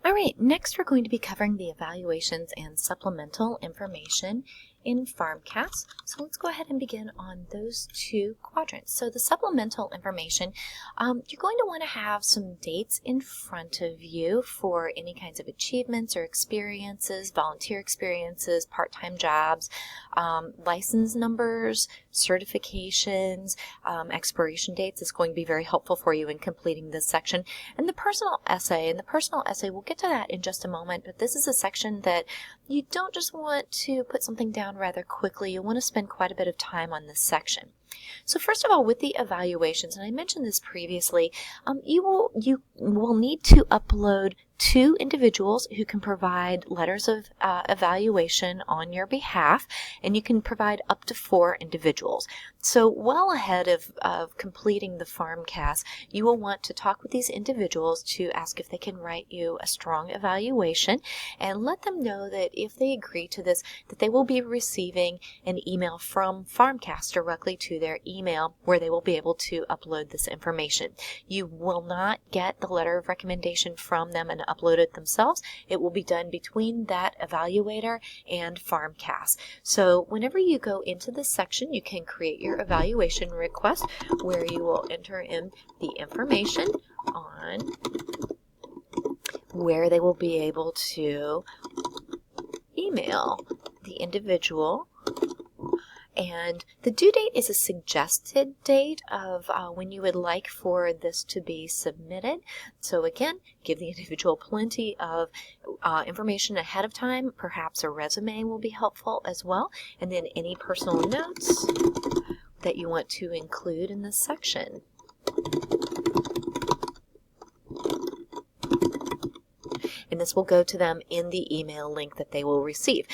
All right, next we're going to be covering the evaluations and supplemental information in PharmCAS. So let's go ahead and begin on those two quadrants. So the supplemental information, you're going to want to have some dates in front of you for any kinds of achievements or experiences, volunteer experiences, part-time jobs, license numbers, certifications, expiration dates is going to be very helpful for you in completing this section. And the personal essay, we'll get to that in just a moment, but this is a section that you don't just want to put something down rather quickly. You want to spend quite a bit of time on this section. So first of all, with the evaluations, and I mentioned this previously, you will need to upload 2 individuals who can provide letters of evaluation on your behalf, and you can provide up to 4 individuals. So well ahead of completing the PharmCAS, you will want to talk with these individuals to ask if they can write you a strong evaluation, and let them know that if they agree to this, that they will be receiving an email from PharmCAS directly to their email where they will be able to upload this information. You will not get the letter of recommendation from them and upload it themselves. It will be done between that evaluator and PharmCAS. So whenever you go into this section, you can create your evaluation request where you will enter in the information on where they will be able to email the individual. And the due date is a suggested date of when you would like for this to be submitted. So again, give the individual plenty of information ahead of time. Perhaps a resume will be helpful as well. And then any personal notes that you want to include in this section. And this will go to them in the email link that they will receive.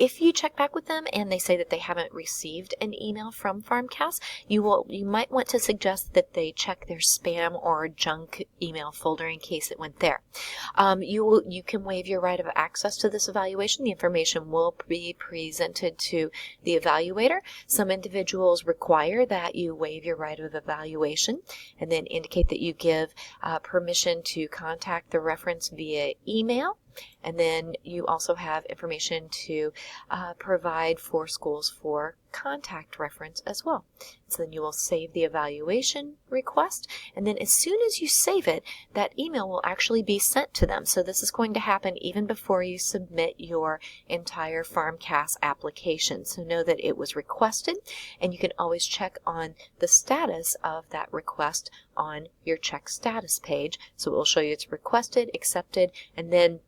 If you check back with them and they say that they haven't received an email from PharmCAS, you might want to suggest that they check their spam or junk email folder in case it went there. You can waive your right of access to this evaluation. The information will be presented to the evaluator. Some individuals require that you waive your right of evaluation and then indicate that you give permission to contact the reference via email. And then you also have information to provide for schools for contact reference as well. So then you will save the evaluation request, and then as soon as you save it, that email will actually be sent to them. So this is going to happen even before you submit your entire PharmCAS application. So know that it was requested, and you can always check on the status of that request on your check status page. So it will show you it's requested, accepted, and then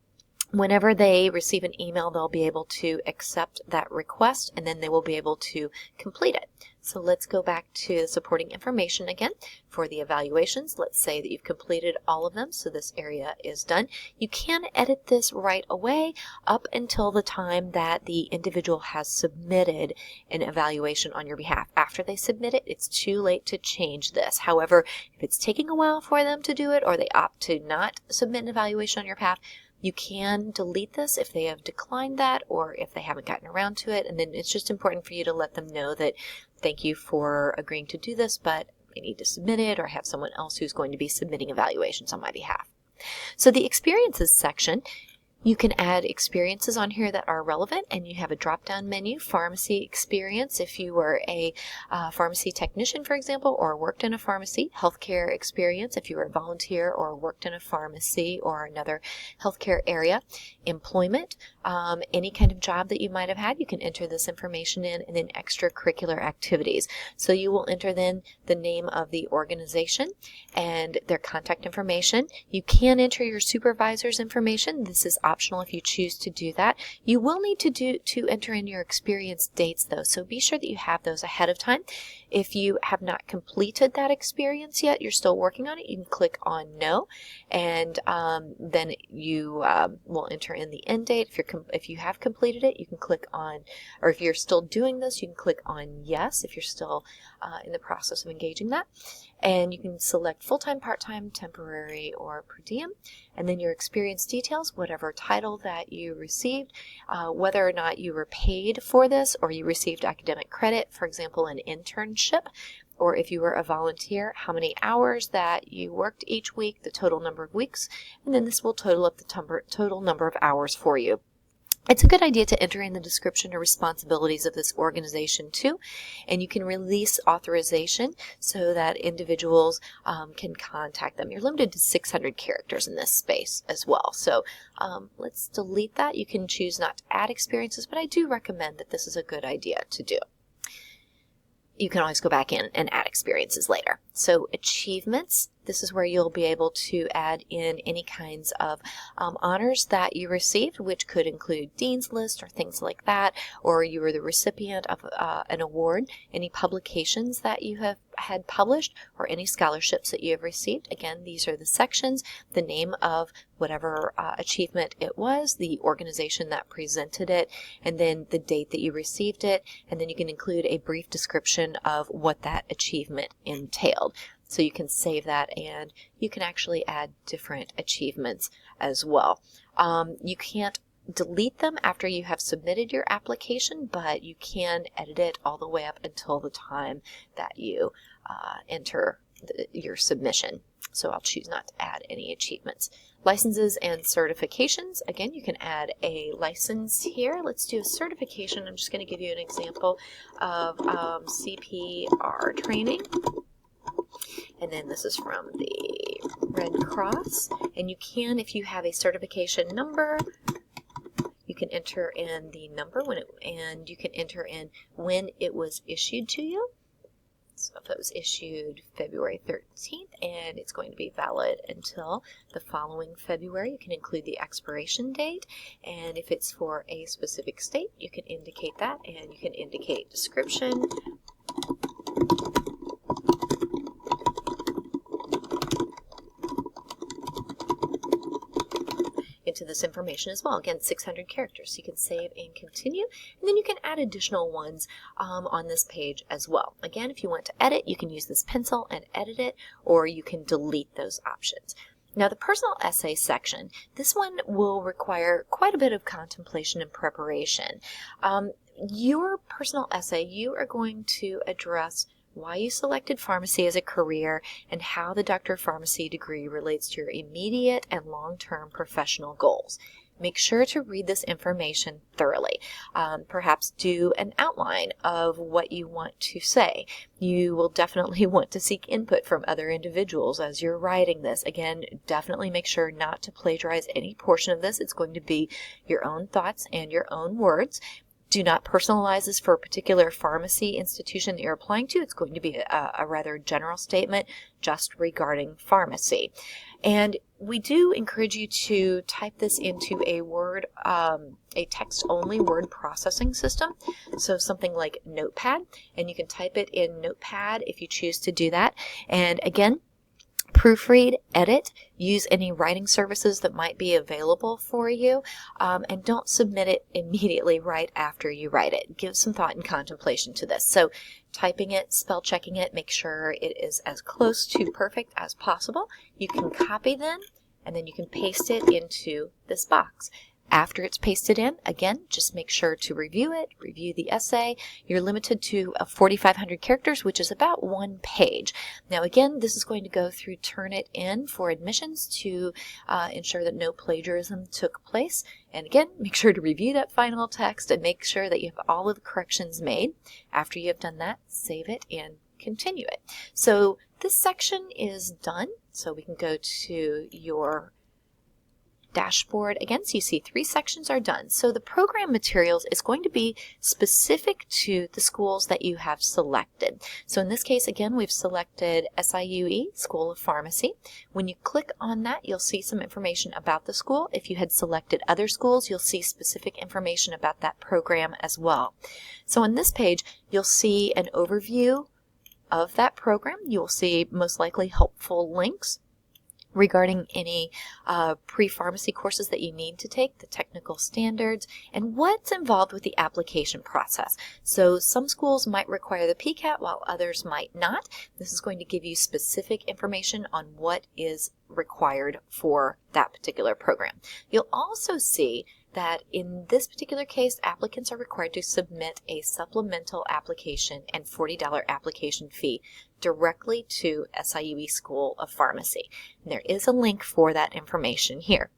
whenever they receive an email, they'll be able to accept that request, and then they will be able to complete it. So let's go back to the supporting information again for the evaluations. Let's say that you've completed all of them, so this area is done. You can edit this right away up until the time that the individual has submitted an evaluation on your behalf. After they submit it, it's too late to change this. However, if it's taking a while for them to do it, or they opt to not submit an evaluation on your behalf, you can delete this if they have declined that or if they haven't gotten around to it. And then it's just important for you to let them know that thank you for agreeing to do this, but I need to submit it or have someone else who's going to be submitting evaluations on my behalf. So the experiences section, you can add experiences on here that are relevant, and you have a drop-down menu, pharmacy experience if you were a pharmacy technician, for example, or worked in a pharmacy, healthcare experience if you were a volunteer or worked in a pharmacy or another healthcare area, employment, any kind of job that you might have had, you can enter this information in, and then extracurricular activities. So you will enter then the name of the organization and their contact information. You can enter your supervisor's information. This is optional if you choose to do that. You will need to enter in your experience dates though, so be sure that you have those ahead of time. If you have not completed that experience yet, you're still working on it, you can click on no, and then you will enter in the end date. If you have completed it, you can click on, or if you're still doing this, you can click on yes if you're still in the process of engaging that. And you can select full-time, part-time, temporary, or per diem. And then your experience details, whatever title that you received, whether or not you were paid for this or you received academic credit, for example, an internship, or if you were a volunteer, how many hours that you worked each week, the total number of weeks, and then this will total up the total number of hours for you. It's a good idea to enter in the description or responsibilities of this organization too, and you can release authorization so that individuals can contact them. You're limited to 600 characters in this space as well. So let's delete that. You can choose not to add experiences, but I do recommend that this is a good idea to do. You can always go back in and add experiences later. So achievements, this is where you'll be able to add in any kinds of honors that you received, which could include Dean's List or things like that, or you were the recipient of an award, any publications that you have had published, or any scholarships that you have received. Again, these are the sections, the name of whatever achievement it was, the organization that presented it, and then the date that you received it, and then you can include a brief description of what that achievement entailed. So you can save that, and you can actually add different achievements as well. You can't delete them after you have submitted your application, but you can edit it all the way up until the time that you enter your submission. So I'll choose not to add any achievements. Licenses and certifications. Again, you can add a license here. Let's do a certification. I'm just going to give you an example of CPR training. And then this is from the Red Cross. And you can, if you have a certification number, you can enter in the number and you can enter in when it was issued to you. So if it was issued February 13th and it's going to be valid until the following February, you can include the expiration date. And if it's for a specific state, you can indicate that, and you can indicate description. Into this information as well. Again, 600 characters. So you can save and continue, and then you can add additional ones on this page as well. Again, if you want to edit, you can use this pencil and edit it, or you can delete those options. Now, the personal essay section, this one will require quite a bit of contemplation and preparation. Your personal essay, you are going to address why you selected pharmacy as a career, and how the Doctor of Pharmacy degree relates to your immediate and long-term professional goals. Make sure to read this information thoroughly. Perhaps do an outline of what you want to say. You will definitely want to seek input from other individuals as you're writing this. Again, definitely make sure not to plagiarize any portion of this. It's going to be your own thoughts and your own words. Do not personalize this for a particular pharmacy institution that you're applying to. It's going to be a rather general statement just regarding pharmacy. And we do encourage you to type this into a a text-only word processing system. So something like Notepad, and you can type it in Notepad if you choose to do that. And again, proofread, edit, use any writing services that might be available for you, and don't submit it immediately right after you write it. Give some thought and contemplation to this. So typing it, spell checking it, make sure it is as close to perfect as possible. You can copy then, and then you can paste it into this box. After it's pasted in, again, just make sure to review it, review the essay. You're limited to 4,500 characters, which is about 1 page. Now, again, this is going to go through Turnitin for admissions to ensure that no plagiarism took place. And again, make sure to review that final text and make sure that you have all of the corrections made. After you have done that, save it and continue it. So this section is done. So we can go to your dashboard. Again, so you see 3 sections are done. So the program materials is going to be specific to the schools that you have selected. So in this case, again, we've selected SIUE, School of Pharmacy. When you click on that, you'll see some information about the school. If you had selected other schools, you'll see specific information about that program as well. So on this page, you'll see an overview of that program. You will see most likely helpful links regarding any pre-pharmacy courses that you need to take, the technical standards, and what's involved with the application process. So some schools might require the PCAT while others might not. This is going to give you specific information on what is required for that particular program. You'll also see that in this particular case, applicants are required to submit a supplemental application and $40 application fee directly to SIUE School of Pharmacy. And there is a link for that information here.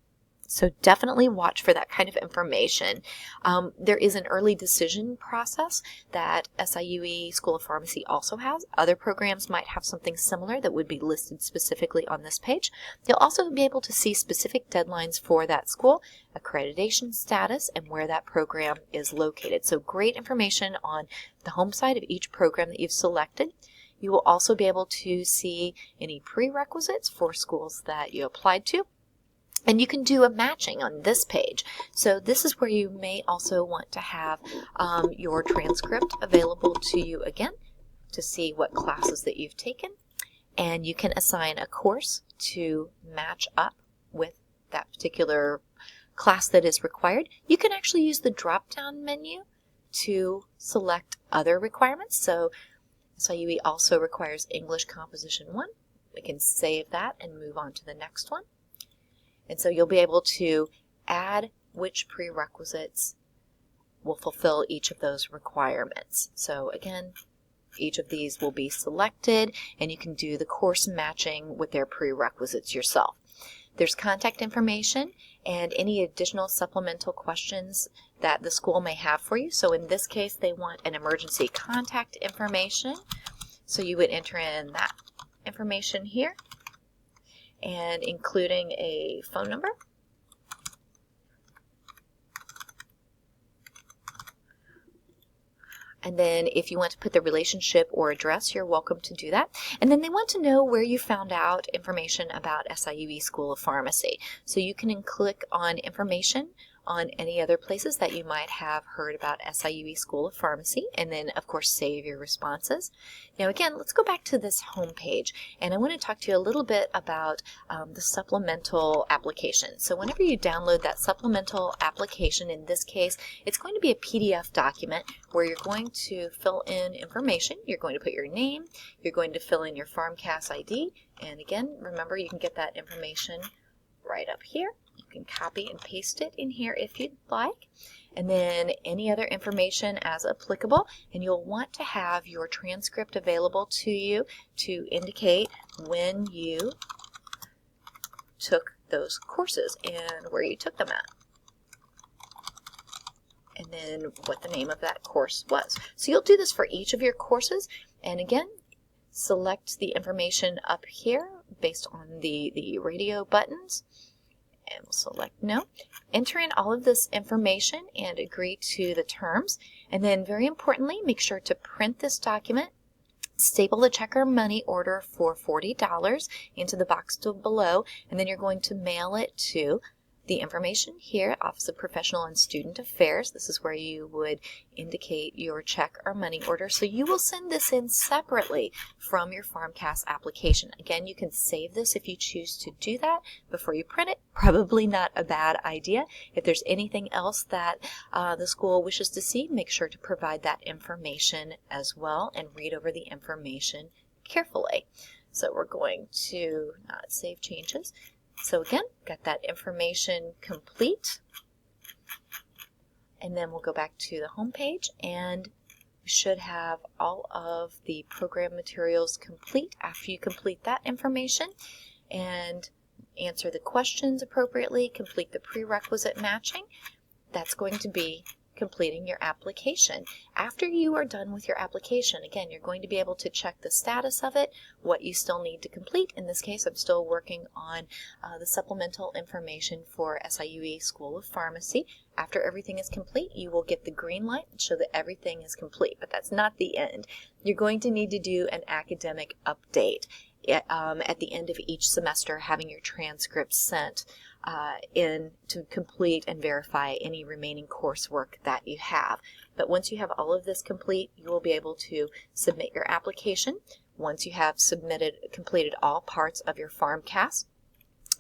So definitely watch for that kind of information. There is an early decision process that SIUE School of Pharmacy also has. Other programs might have something similar that would be listed specifically on this page. You'll also be able to see specific deadlines for that school, accreditation status, and where that program is located. So great information on the home side of each program that you've selected. You will also be able to see any prerequisites for schools that you applied to. And you can do a matching on this page. So this is where you may also want to have your transcript available to you again to see what classes that you've taken. And you can assign a course to match up with that particular class that is required. You can actually use the drop-down menu to select other requirements. So SIUE also requires English Composition 1. We can save that and move on to the next one. And so you'll be able to add which prerequisites will fulfill each of those requirements. So again, each of these will be selected and you can do the course matching with their prerequisites yourself. There's contact information and any additional supplemental questions that the school may have for you. So in this case, they want an emergency contact information. So you would enter in that information here, and including a phone number. And then if you want to put the relationship or address, you're welcome to do that. And then they want to know where you found out information about SIUE School of Pharmacy. So you can click on information on any other places that you might have heard about SIUE School of Pharmacy, and then of course save your responses. Now again, let's go back to this home page, and I want to talk to you a little bit about the supplemental application. So whenever you download that supplemental application, in this case it's going to be a PDF document where you're going to fill in information. You're going to put your name, you're going to fill in your PharmCAS ID, and again, remember you can get that information right up here. You can copy and paste it in here if you'd like, and then any other information as applicable, and you'll want to have your transcript available to you to indicate when you took those courses and where you took them at, and then what the name of that course was. So you'll do this for each of your courses, and again, select the information up here based on the radio buttons. And we'll select no. Enter in all of this information and agree to the terms. And then very importantly, make sure to print this document, staple the check or money order for $40 into the box below, and then you're going to mail it to the information here, Office of Professional and Student Affairs. This is where you would indicate your check or money order. So you will send this in separately from your PharmCAS application. Again, you can save this if you choose to do that before you print it. Probably not a bad idea. If there's anything else that the school wishes to see, make sure to provide that information as well and read over the information carefully. So we're going to not save changes. So again, got that information complete, and then we'll go back to the home page, and we should have all of the program materials complete. After you complete that information and answer the questions appropriately, complete the prerequisite matching, that's going to be completing your application. After you are done with your application, again, you're going to be able to check the status of it, what you still need to complete. In this case, I'm still working on the supplemental information for SIUE School of Pharmacy. After everything is complete, you will get the green light and show that everything is complete, but that's not the end. You're going to need to do an academic update at the end of each semester, having your transcripts sent in to complete and verify any remaining coursework that you have. But once you have all of this complete, you will be able to submit your application. Once you have completed all parts of your PharmCAS,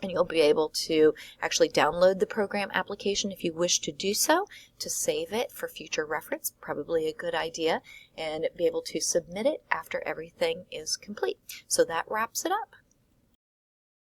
and you'll be able to actually download the program application if you wish to do so, to save it for future reference, probably a good idea, and be able to submit it after everything is complete. So that wraps it up.